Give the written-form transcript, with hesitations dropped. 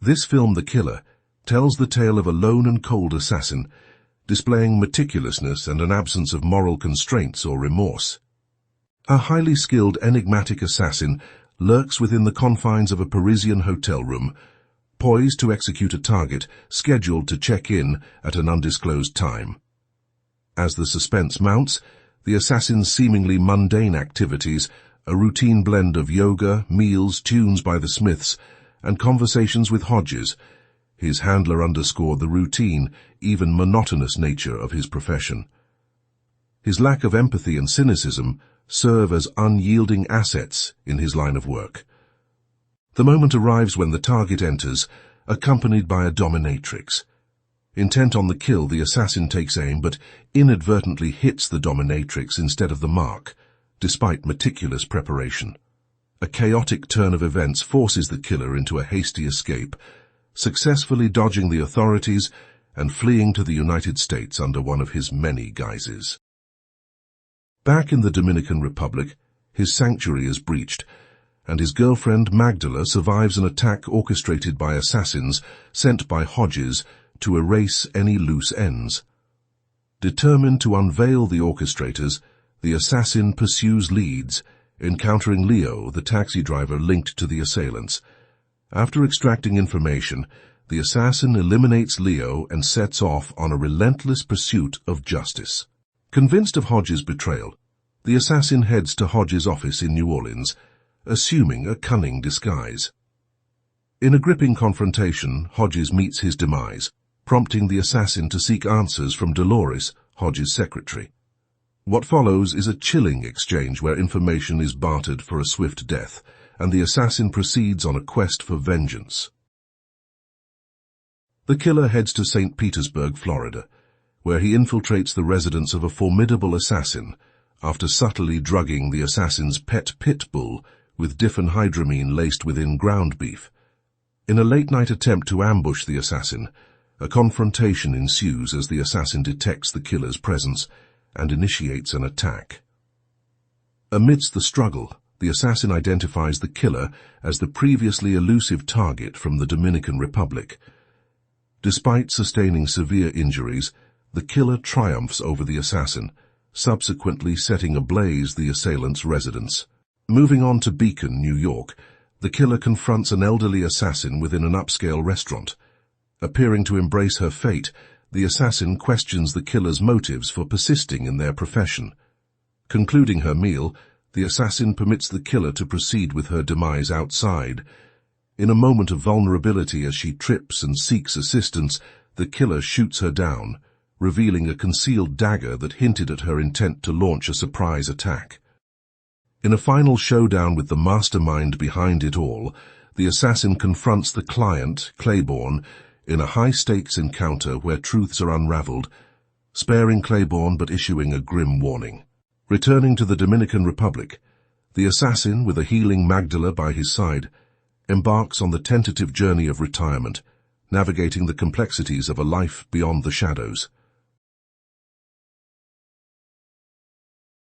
This film, The Killer, tells the tale of a lone and cold assassin, displaying meticulousness and an absence of moral constraints or remorse. A highly skilled, enigmatic assassin lurks within the confines of a Parisian hotel room, poised to execute a target scheduled to check in at an undisclosed time. As the suspense mounts, the assassin's seemingly mundane activities, a routine blend of yoga, meals, tunes by the Smiths, and conversations with Hodges, his handler, underscore the routine, even monotonous nature of his profession. His lack of empathy and cynicism serve as unyielding assets in his line of work. The moment arrives when the target enters, accompanied by a dominatrix. Intent on the kill, the assassin takes aim but inadvertently hits the dominatrix instead of the mark, despite meticulous preparation. A chaotic turn of events forces the killer into a hasty escape, successfully dodging the authorities and fleeing to the United States under one of his many guises. Back in the Dominican Republic, his sanctuary is breached, and his girlfriend Magdala survives an attack orchestrated by assassins sent by Hodges to erase any loose ends. Determined to unveil the orchestrators, the assassin pursues leads, encountering Leo, the taxi driver linked to the assailants. After extracting information, the assassin eliminates Leo and sets off on a relentless pursuit of justice. Convinced of Hodges' betrayal, the assassin heads to Hodges' office in New Orleans, assuming a cunning disguise. In a gripping confrontation, Hodges meets his demise, prompting the assassin to seek answers from Dolores, Hodges' secretary. What follows is a chilling exchange where information is bartered for a swift death, and the assassin proceeds on a quest for vengeance. The killer heads to St. Petersburg, Florida, where he infiltrates the residence of a formidable assassin after subtly drugging the assassin's pet pit bull with diphenhydramine laced within ground beef. In a late-night attempt to ambush the assassin, a confrontation ensues as the assassin detects the killer's presence and initiates an attack. Amidst the struggle, the assassin identifies the killer as the previously elusive target from the Dominican Republic. Despite sustaining severe injuries, the killer triumphs over the assassin, subsequently setting ablaze the assailant's residence. Moving on to Beacon, New York, the killer confronts an elderly assassin within an upscale restaurant. Appearing to embrace her fate, the assassin questions the killer's motives for persisting in their profession. Concluding her meal, the assassin permits the killer to proceed with her demise outside. In a moment of vulnerability as she trips and seeks assistance, the killer shoots her down, revealing a concealed dagger that hinted at her intent to launch a surprise attack. In a final showdown with the mastermind behind it all, the assassin confronts the client, Claiborne, in a high-stakes encounter where truths are unraveled, sparing Claiborne but issuing a grim warning. Returning to the Dominican Republic, the assassin, with a healing Magdala by his side, embarks on the tentative journey of retirement, navigating the complexities of a life beyond the shadows.